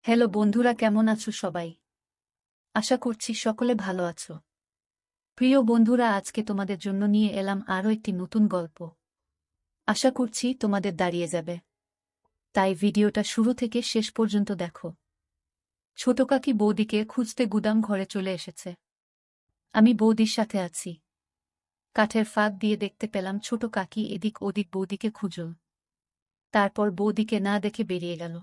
Hello বন্ধুরা, কেমন আছো সবাই? আশা করছি সকলে ভালো আছো। প্রিয় বন্ধুরা, আজকে তোমাদের জন্য নিয়ে এলাম আরও একটি নতুন গল্প। আশা করছি তোমাদের দাঁড়িয়ে যাবে, তাই ভিডিওটা শুরু থেকে শেষ পর্যন্ত দেখো। ছোট কাকি বৌদিকে খুঁজতে গুদাম ঘরে চলে এসেছে। আমি বৌদির সাথে আছি। কাঠের ফাঁক দিয়ে দেখতে পেলাম ছোট কাকি এদিক ওদিক বৌদিকে খুঁজল। তারপর বৌদিকে না দেখে বেরিয়ে গেল।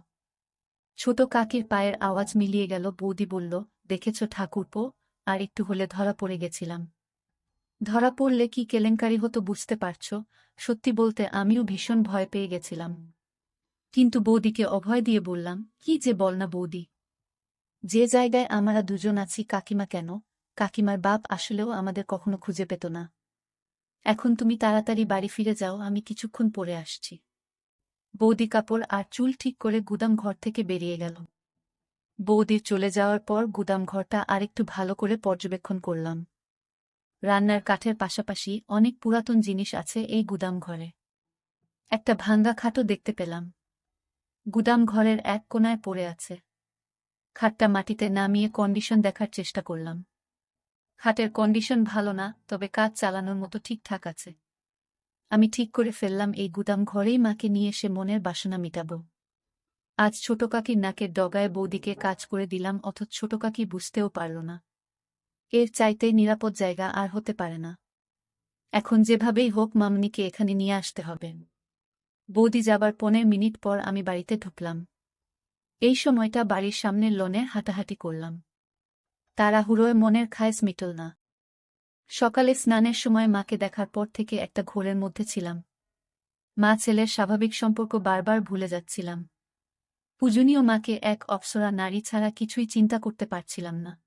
ছোট কাকির পায়ের আওয়াজ মিলিয়ে গেল। বৌদি বলল, দেখেছ ঠাকুরপো, আর একটু হলে ধরা পড়ে গেছিলাম। ধরা পড়লে কি কেলেঙ্কারি হতো বুঝতে পারছ? সত্যি বলতে আমিও ভীষণ ভয় পেয়ে গেছিলাম। কিন্তু বৌদিকে অভয় দিয়ে বললাম, কি যে বল না বৌদি, যে জায়গায় আমরা দুজন আছি, কাকিমা কেন, কাকিমার বাপ আসলেও আমাদের কখনো খুঁজে পেত না। এখন তুমি তাড়াতাড়ি বাড়ি ফিরে যাও, আমি কিছুক্ষণ পরে আসছি। বৌদি কাপড় আর চুল ঠিক করে গুদাম ঘর থেকে বেরিয়ে গেল। বৌদির চলে যাওয়ার পর গুদাম ঘরটা আরেকটু ভালো করে পর্যবেক্ষণ করলাম। রান্নার কাঠের পাশাপাশি অনেক পুরাতন জিনিস আছে এই গুদাম ঘরে। একটা ভাঙ্গা খাটও দেখতে পেলাম। গুদাম ঘরের এক কোণায় পড়ে আছে। খাটটা মাটিতে নামিয়ে কন্ডিশন দেখার চেষ্টা করলাম। খাটের কন্ডিশন ভালো না, তবে কাজ চালানোর মতো ঠিকঠাক আছে। আমি ঠিক করে ফেললাম এই গুদাম ঘরেই মাকে নিয়ে এসে মনের বাসনা মিটাব। আজ ছোট কাকির নাকের ডগায় বৌদিকে কাজ করে দিলাম, অথচ ছোট কাকি বুঝতেও পারল না। এর চাইতে নিরাপদ জায়গা আর হতে পারে না। এখন যেভাবেই হোক মামনিকে এখানে নিয়ে আসতে হবে। বৌদি যাবার 15 মিনিট পর আমি বাড়িতে ঢুকলাম। এই সময়টা বাড়ির সামনের লনে হাঁটাহাঁটি করলাম। তাড়াহুড়োয় মনের খায়েশ মিটল না। সকালে স্নানের সময় মাকে দেখার পর থেকে একটা ঘোরের মধ্যে ছিলাম। মা ছেলের স্বাভাবিক সম্পর্ক বারবার ভুলে যাচ্ছিলাম। পূজনীয় মাকে এক অপ্সরা নারী ছাড়া কিছুই চিন্তা করতে পারছিলাম না।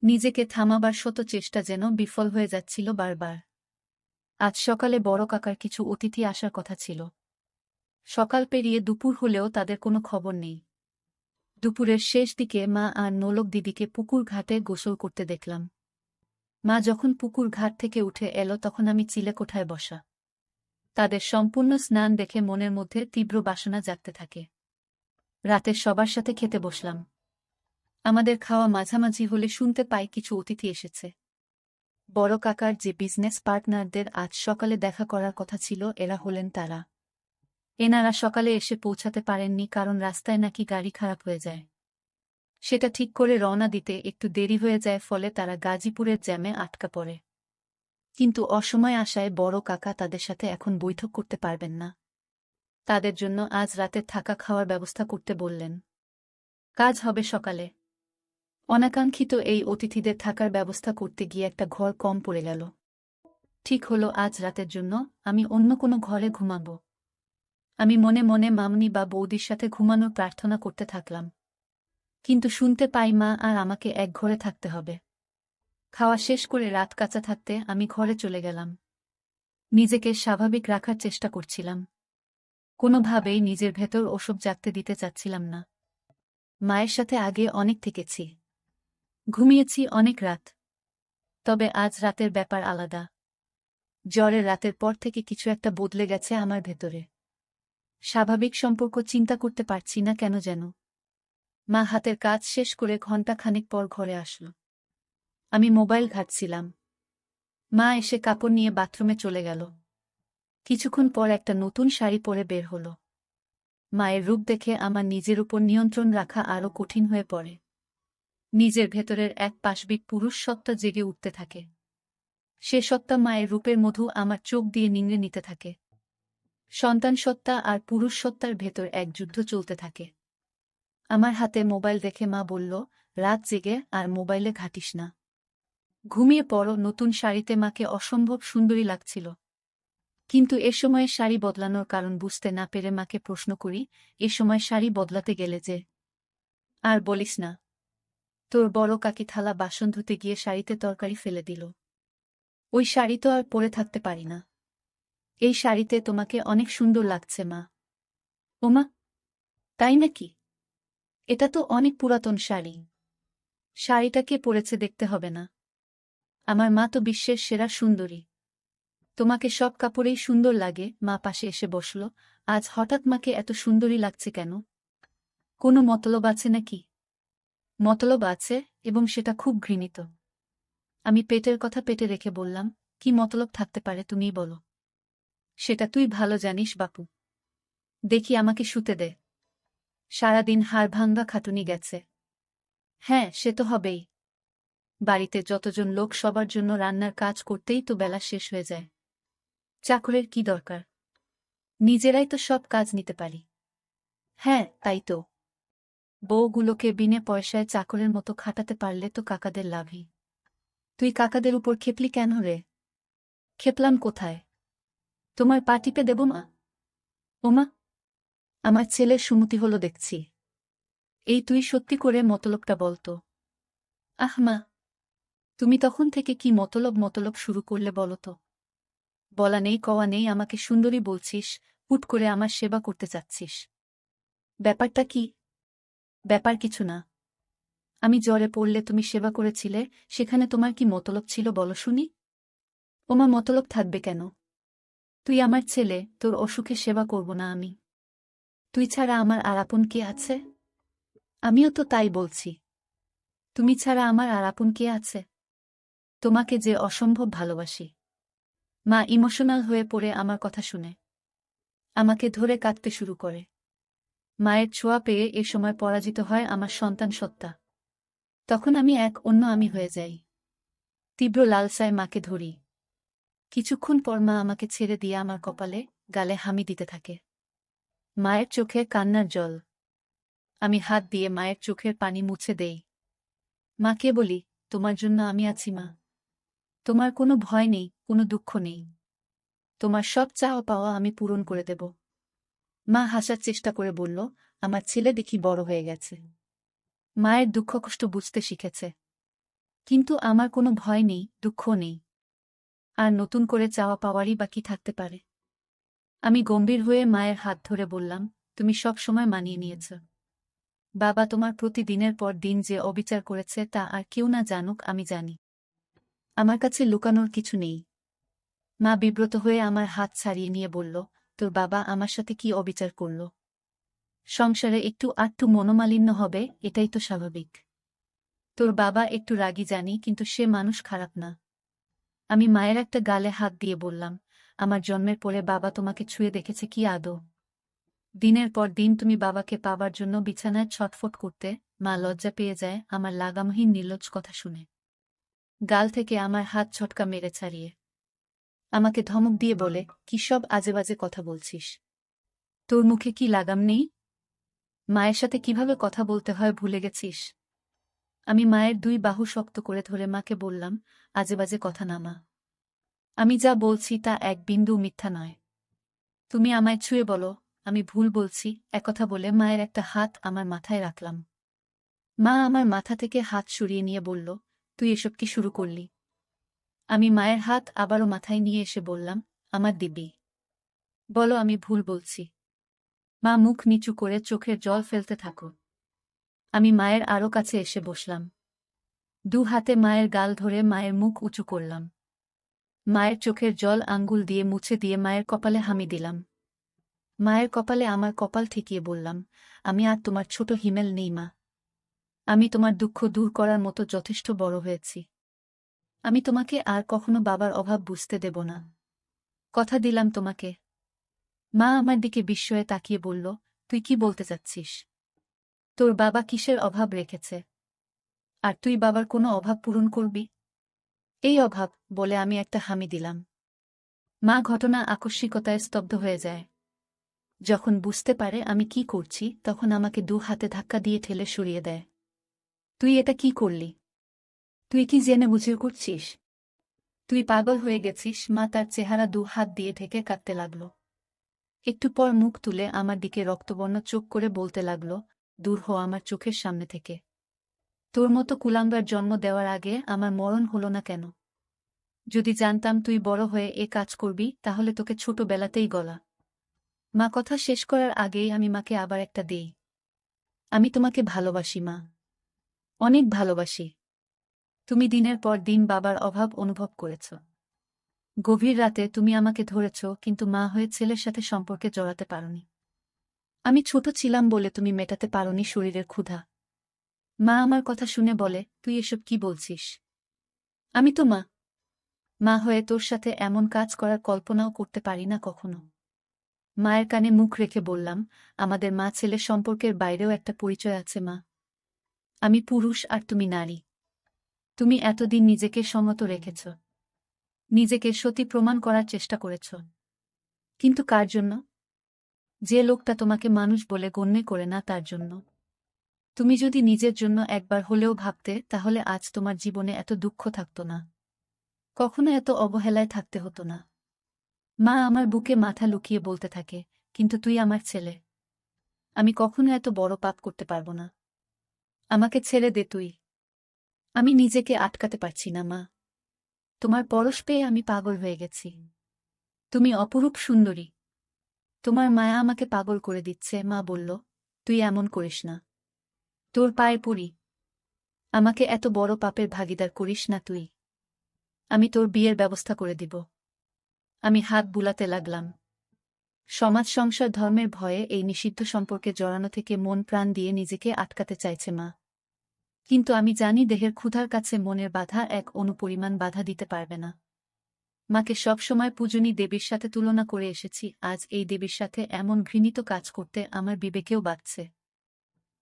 নিজেকে থামাবার শত চেষ্টা যেন বিফল হয়ে যাচ্ছিল বারবার। আজ সকালে বড় কাকার কিছু অতিথি আসার কথা ছিল। সকাল পেরিয়ে দুপুর হলেও তাদের কোনো খবর নেই। দুপুরের শেষ দিকে মা আর নোলক দিদিকে পুকুর ঘাটে গোসল করতে দেখলাম। মা যখন পুকুর ঘাট থেকে উঠে এলো তখন আমি চিলেকোঠায় বসা। তাদের সম্পূর্ণ স্নান দেখে মনের মধ্যে তীব্র বাসনা জাগতে থাকে। রাতে সবার সাথে খেতে বসলাম। আমাদের খাওয়া মাঝামাঝি হলে শুনতে পাই কিছু অতিথি এসেছে। বড় কাকার যে বিজনেস পার্টনারদের আজ সকালে দেখা করার কথা ছিল, এরা হলেন তারা। এনারা সকালে এসে পৌঁছাতে পারেননি কারণ রাস্তায় নাকি গাড়ি খারাপ হয়ে যায়। সেটা ঠিক করে রওনা দিতে একটু দেরি হয়ে যায়, ফলে তারা গাজীপুরের জ্যামে আটকা পড়ে। কিন্তু অসময়ে আসায় বড় কাকা তাদের সাথে এখন বৈঠক করতে পারবেন না। তাদের জন্য আজ রাতে থাকা খাওয়ার ব্যবস্থা করতে বললেন। কাজ হবে সকালে। অনাকাঙ্ক্ষিত এই অতিথিদের থাকার ব্যবস্থা করতে গিয়ে একটা ঘর কম পড়ে গেল। ঠিক হলো আজ রাতের জন্য আমি অন্য কোনো ঘরে ঘুমাব। আমি মনে মনে মামনি বা বৌদির সাথে ঘুমানোর প্রার্থনা করতে থাকলাম। কিন্তু শুনতে পাই মা আর আমাকে এক ঘরে থাকতে হবে। খাওয়া শেষ করে রাত কাঁচা থাকতে আমি ঘরে চলে গেলাম। নিজেকে স্বাভাবিক রাখার চেষ্টা করছিলাম। কোনোভাবেই নিজের ভেতর ওসব জাগতে দিতে চাচ্ছিলাম না। মায়ের সাথে আগে অনেক থেকেছি, ঘুমিয়েছি অনেক রাত। তবে আজ রাতের ব্যাপার আলাদা। জ্বরের রাতের পর থেকে কিছু একটা বদলে গেছে আমার ভেতরে। স্বাভাবিক সম্পর্ক চিন্তা করতে পারছি না কেন যেন। মা হাতের কাজ শেষ করে ঘণ্টা খানেক পর ঘরে আসল। আমি মোবাইল ঘাঁটছিলাম। মা এসে কাপড় নিয়ে বাথরুমে চলে গেল। কিছুক্ষণ পর একটা নতুন শাড়ি পরে বের হল। মায়ের রূপ দেখে আমার নিজের উপর নিয়ন্ত্রণ রাখা আরও কঠিন হয়ে পড়ে। নিজের ভেতরের এক পাশবিক পুরুষ সত্তা জেগে উঠতে থাকে। সে সত্তা মায়ের রূপের মধু আমার চোখ দিয়ে নিংড়ে নিতে থাকে। সন্তান সত্তা আর পুরুষ সত্তার ভেতর এক যুদ্ধ চলতে থাকে। আমার হাতে মোবাইল দেখে মা বলল, রাত জেগে আর মোবাইলে ঘাঁটিস না, ঘুমিয়ে পড়ো। নতুন শাড়িতে মাকে অসম্ভব সুন্দরী লাগছিল। কিন্তু এ সময়ে শাড়ি বদলানোর কারণ বুঝতে না পেরে মাকে প্রশ্ন করি, এ সময় শাড়ি বদলাতে গেলে যে? আর বলিস না, তোর বড় কাকি থালা বাসন ধুতে গিয়ে শাড়িতে তরকারি ফেলে দিল। ওই শাড়ি তো আর পরে থাকতে পারি না। এই শাড়িতে তোমাকে অনেক সুন্দর লাগছে মা। ওমা, তাই নাকি? এটা তো অনেক পুরাতন শাড়ি। শাড়িটা কে পরেছে দেখতে হবে না? আমার মা তো বিশ্বের সেরা সুন্দরী। তোমাকে সব কাপড়েই সুন্দর লাগে। মা পাশে এসে বসল। আজ হঠাৎ মাকে এত সুন্দরী লাগছে কেন? কোনো মতলব আছে নাকি? মতলব আছে, এবং সেটা খুব ঘৃণিত। আমি পেটের কথা পেটে রেখে বললাম, কি মতলব থাকতে পারে তুমিই বলো। সেটা তুই ভালো জানিস বাপু। দেখি আমাকে শুতে দে। সারাদিন হাড়ভাঙ্গা খাটুনি গেছে। হ্যাঁ, সে তো হবেই। বাড়িতে যতজন লোক সবার জন্য রান্নার কাজ করতেই তো বেলা শেষ হয়ে যায়। চাকরের কি দরকার? নিজেরাই তো সব কাজ নিতে পারি। হ্যাঁ, তাই তো। বউগুলোকে বিনে পয়সায় চাকরের মতো খাটাতে পারলে তো কাকাদের লাভই। তুই কাকাদের উপর খেপলি কেন রে? খেপলাম কোথায়? তোমার পা টিপে দেব মা? ওমা, আমার ছেলের সুমতি হলো দেখছি। এই তুই সত্যি করে মতলবটা বলতো। আহ মা, তুমি তখন থেকে কি মতলব মতলব শুরু করলে বলো তো? বলা নেই কওয়া নেই আমাকে সুন্দরী বলছিস, হুট করে আমার সেবা করতে চাচ্ছিস। ব্যাপারটা কি? ব্যাপার কিছু না। আমি জ্বরে পড়লে তুমি সেবা করেছিলে, সেখানে তোমার কি মতলব ছিল বলো শুনি? ওমা, মতলব থাকবে কেন? তুই আমার ছেলে, তোর অসুখে সেবা করব না আমি? তুই ছাড়া আমার আর আপন কে আছে? আমিও তো তাই বলছি। তুমি ছাড়া আমার আর আপন কে আছে? তোমাকে যে অসম্ভব ভালোবাসি। মা ইমোশনাল হয়ে পড়ে আমার কথা শুনে আমাকে ধরে কাঁদতে শুরু করে। মায়ের ছোঁয়া পেয়ে এ সময় পরাজিত হয় আমার সন্তান সত্তা। তখন আমি এক অন্য আমি হয়ে যাই। তীব্র লালসায় মাকে ধরি। কিছুক্ষণ পর মা আমাকে ছেড়ে দিয়ে আমার কপালে, গালে হামি দিতে থাকে। মায়ের চোখে কান্নার জল। আমি হাত দিয়ে মায়ের চোখের পানি মুছে দেই। মাকে বলি, তোমার জন্য আমি আছি মা। তোমার কোনো ভয় নেই, কোনো দুঃখ নেই। তোমার সব চাওয়া পাওয়া আমি পূরণ করে দেব। মা হাসার চেষ্টা করে বলল, আমার ছেলে দেখি বড় হয়ে গেছে। মায়ের দুঃখ কষ্ট বুঝতে শিখেছে। কিন্তু আমার কোনো ভয় নেই, দুঃখ নেই। আর নতুন করে চাওয়া পাওয়ারই বা কি থাকতে পারে? আমি গম্ভীর হয়ে মায়ের হাত ধরে বললাম, তুমি সব সময় মানিয়ে নিয়েছ। বাবা তোমার প্রতি দিনের পর দিন যে অবিচার করেছে তা আর কেউ না জানুক, আমি জানি। আমার কাছে লুকানোর কিছু নেই। মা বিব্রত হয়ে আমার হাত ছাড়িয়ে নিয়ে বলল, তোর বাবা আমার সাথে কি অবিচার করল? সংসারে একটু আধটু মনোমালিন্য হবে, এটাই তো স্বাভাবিক। তোর বাবা একটু রাগী জানি, কিন্তু সে মানুষ খারাপ না। আমি মায়ের একটা গালে হাত দিয়ে বললাম, আমার জন্মের পরে বাবা তোমাকে ছুঁয়ে দেখেছে কি আদৌ? দিনের পর দিন তুমি বাবাকে পাবার জন্য বিছানায় ছটফট করতে, মা লজ্জা পেয়ে যায় আমার লাগামহীন নির্লজ্জ কথা শুনে। গাল থেকে আমার হাত ছটকা মেরে ছাড়িয়ে আমাকে ধমক দিয়ে বলে, কি সব আজেবাজে কথা বলছিস? তোর মুখে কি লাগাম নেই? মায়ের সাথে কিভাবে কথা বলতে হয় ভুলে গেছিস? আমি মায়ের দুই বাহু শক্ত করে ধরে মাকে বললাম, আজেবাজে কথা না মা। আমি যা বলছি তা এক বিন্দু মিথ্যা নয়। তুমি আমায় ছুঁয়ে বলো, আমি ভুল বলছি। একথা বলে মায়ের একটা হাত আমার মাথায় রাখলাম। মা আমার মাথা থেকে হাত সরিয়ে নিয়ে বলল, তুই এসব কি শুরু করলি? আমি মায়ের হাত আবারও মাথায় নিয়ে এসে বললাম, আমার দিব্যি। বলো আমি ভুল বলছি। মা মুখ নিচু করে চোখের জল ফেলতে থাকো। আমি মায়ের আরও কাছে এসে বসলাম। দু হাতে মায়ের গাল ধরে মায়ের মুখ উঁচু করলাম। মায়ের চোখের জল আঙ্গুল দিয়ে মুছে দিয়ে মায়ের কপালে হামি দিলাম। মায়ের কপালে আমার কপাল ঠেকিয়ে বললাম, আমি আর তোমার ছোট হিমেল নেই মা। আমি তোমার দুঃখ দূর করার মতো যথেষ্ট বড় হয়েছি। আমি তোমাকে আর কখনো বাবার অভাব বুঝতে দেব না। কথা দিলাম তোমাকে। মা আমার দিকে বিস্ময়ে তাকিয়ে বলল, তুই কি বলতে চাচ্ছিস? তোর বাবা কিসের অভাব রেখেছে? আর তুই বাবার কোনো অভাব পূরণ করবি? এই অভাব, বলে আমি একটা হামি দিলাম। মা ঘটনা আকস্মিকতায় স্তব্ধ হয়ে যায়। যখন বুঝতে পারে আমি কি করছি, তখন আমাকে দু হাতে ধাক্কা দিয়ে ঠেলে সরিয়ে দেয়। তুই এটা কি করলি? তুই কি জেনে বুঝে করছিস? তুই পাগল হয়ে গেছিস। মা তার চেহারা দু হাত দিয়ে ঢেকে কাঁদতে লাগল। একটু পর মুখ তুলে আমার দিকে রক্তবর্ণ চোখ করে বলতে লাগল, দূর হ আমার চোখের সামনে থেকে। তোর মতো কুলাঙ্গার জন্ম দেওয়ার আগে আমার মরণ হলো না কেন? যদি জানতাম তুই বড় হয়ে এ কাজ করবি, তাহলে তোকে ছোটবেলাতেই গলা। মা কথা শেষ করার আগেই আমি মাকে আবার একটা দেই। আমি তোমাকে ভালোবাসি মা, অনেক ভালোবাসি। তুমি দিনের পর দিন বাবার অভাব অনুভব করেছ। গভীর রাতে তুমি আমাকে ধরেছ, কিন্তু মা হয়ে ছেলের সাথে সম্পর্কে জড়াতে পারোনি। আমি ছোট ছিলাম বলে তুমি মেটাতে পারোনি শরীরের ক্ষুধা। মা আমার কথা শুনে বলে, তুই এসব কি বলছিস? আমি তো মা। মা হয়ে তোর সাথে এমন কাজ করার কল্পনাও করতে পারি না কখনো। মায়ের কানে মুখ রেখে বললাম, আমাদের মা ছেলে সম্পর্কের বাইরেও একটা পরিচয় আছে মা। আমি পুরুষ আর তুমি নারী। তুমি এতদিন নিজেকে সংযত রেখেছ, নিজেকে সতী প্রমাণ করার চেষ্টা করেছ। কিন্তু কার জন্য? যে লোকটা তোমাকে মানুষ বলে গণ্য করে না তার জন্য। তুমি যদি নিজের জন্য একবার হলেও ভাবতে, তাহলে আজ তোমার জীবনে এত দুঃখ থাকত না, কখনো এত অবহেলায় থাকতে হতো না। মা আমার বুকে মাথা লুকিয়ে বলতে থাকে, কিন্তু তুই আমার ছেলে। আমি কখনো এত বড় পাপ করতে পারবো না। আমাকে ছেড়ে দে তুই। আমি নিজেকে আটকাতে পারছি না মা। তোমার পরশ পেয়ে আমি পাগল হয়ে গেছি। তুমি অপরূপ সুন্দরী। তোমার মায়া আমাকে পাগল করে দিচ্ছে। মা বলল, তুই এমন করিস না। তোর পায়ে পড়ি। আমাকে এত বড় পাপের ভাগিদার করিস না তুই। আমি তোর বিয়ের ব্যবস্থা করে দিব। আমি হাত বুলাতে লাগলাম। সমাজ সংসার ধর্মের ভয়ে এই নিষিদ্ধ সম্পর্কে জড়ানো থেকে মন প্রাণ দিয়ে নিজেকে আটকাতে চাইছে মা। কিন্তু আমি জানি দেহের ক্ষুধার কাছে মনের বাধা এক অনুপরিমাণ বাধা দিতে পারবে না। মাকে সবসময় পূজনী দেবীর সাথে তুলনা করে এসেছি, আজ এই দেবীর সাথে এমন ঘৃণিত কাজ করতে আমার বিবেকেও বাধছে।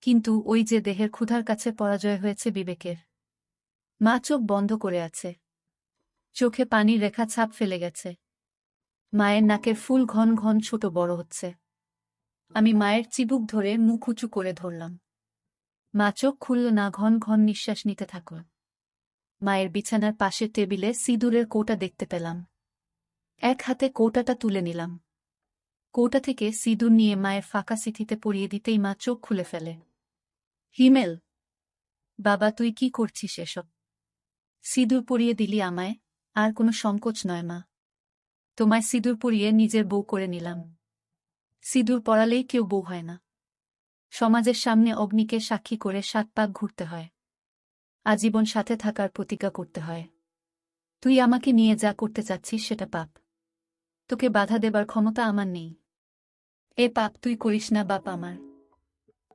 কিন্তু ওই যে দেহের ক্ষুধার কাছে পরাজয় হয়েছে বিবেকের। মা চোখ বন্ধ করে আছে। চোখে পানির রেখা ছাপ ফেলে গেছে। মায়ের নাকের ফুল ঘন ঘন ছোট বড় হচ্ছে। আমি মায়ের চিবুক ধরে মুখ উঁচু করে ধরলাম। মা চোখ খুলল না, ঘন ঘন নিঃশ্বাস নিতে থাকল। মায়ের বিছানার পাশের টেবিলে সিঁদুরের কৌটা দেখতে পেলাম। এক হাতে কৌটাটা তুলে নিলাম। কৌটা থেকে সিঁদুর নিয়ে মায়ের ফাঁকা সিথিতে পরিয়ে দিতেই মা চোখ খুলে ফেলে। হিমেল, বাবা তুই কি করছিস এসব? সিঁদুর পরিয়ে দিলি আমায়? আর কোনো সংকোচ নয় মা। তোমায় সিঁদুর পরিয়ে নিজের বউ করে নিলাম। সিঁদুর পরালেই কেউ বউ হয় না। সমাজের সামনে অগ্নিকে সাক্ষী করে ৭ পাক ঘুরতে হয়। আজীবন সাথে থাকার প্রতিজ্ঞা করতে হয়। তুই আমাকে নিয়ে যা করতে চাচ্ছিস সেটা পাপ। তোকে বাধা দেবার ক্ষমতা আমার নেই। এ পাপ তুই করিস না বাপ আমার।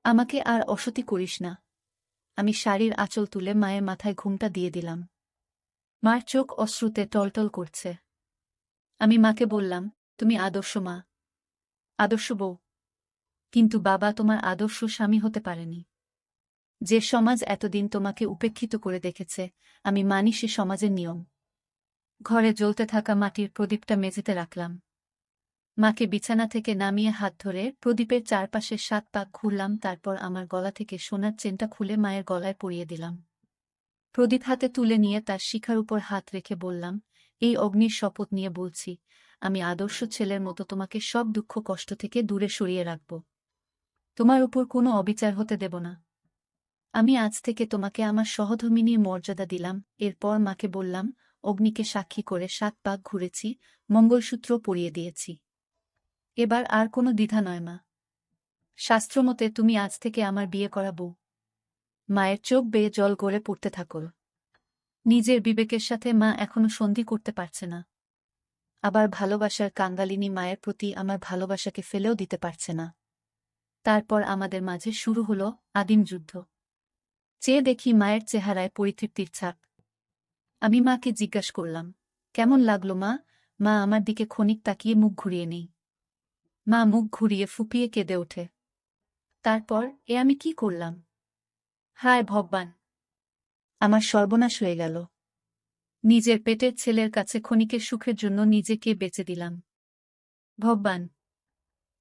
আমাকে আর অসতী করিস না। আমি শাড়ির আঁচল তুলে মায়ের মাথায় ঘুমটা দিয়ে দিলাম। মার চোখ অশ্রুতে টলটল করছে। আমি মাকে বললাম, তুমি আদর্শ মা, আদর্শ বউ। কিন্তু বাবা তোমার আদর্শ স্বামী হতে পারেনি। যে সমাজ এতদিন তোমাকে উপেক্ষিত করে দেখেছে, আমি মানি সে সমাজের নিয়ম। ঘরে জ্বলতে থাকা মাটির প্রদীপটা মেঝেতে রাখলাম। মাকে বিছানা থেকে নামিয়ে হাত ধরে প্রদীপের চারপাশে ৭ পাক ঘুরলাম, তারপর আমার গলা থেকে সোনার চেনটা খুলে মায়ের গলায় পরিয়ে দিলাম। প্রদীপ হাতে তুলে নিয়ে তার শিখার উপর হাত রেখে বললাম, এই অগ্নির শপথ নিয়ে বলছি, আমি আদর্শ ছেলের মতো তোমাকে সব দুঃখ কষ্ট থেকে দূরে সরিয়ে রাখব। তোমার উপর কোনো অবিচার হতে দেব না। আমি আজ থেকে তোমাকে আমার সহধর্মিনীর মর্যাদা দিলাম। এরপর মাকে বললাম, অগ্নিকে সাক্ষী করে ৭ পাক ঘুরেছি, মঙ্গলসূত্র পরিয়ে দিয়েছি। এবার আর কোনো দ্বিধা নয় মা। শাস্ত্রমতে তুমি আজ থেকে আমার বিয়ে করা বউ। মায়ের চোখ বেয়ে জল গড়ে পড়তে থাকল। নিজের বিবেকের সাথে মা এখনো সন্ধি করতে পারছে না। আবার ভালোবাসার কাঙ্গালিনী মায়ের প্রতি আমার ভালোবাসাকে ফেলেও দিতে পারছে না। তারপর আমাদের মাঝে শুরু হলো আদিম যুদ্ধ। চেয়ে দেখি মায়ের চেহারায় পরিতৃপ্তির ছাপ। আমি মাকে জিজ্ঞাসা করলাম, কেমন লাগলো মা? মা আমার দিকে ক্ষণিক তাকিয়ে মুখ ঘুরিয়ে নেই। মা মুখ ঘুরিয়ে ফুপিয়ে কেঁদে ওঠে। তারপর আমি কি করলাম? হায় ভগবান! আমার সর্বনাশ হয়ে গেল। নিজের পেটের ছেলের কাছে ক্ষণিকের সুখের জন্য নিজেকে বেচে দিলাম। ভগবান,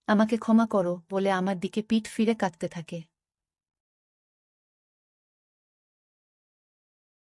আমাকে ক্ষমা করো বলে আমার দিকে পিঠ ফিরে কাঁদতে থাকে।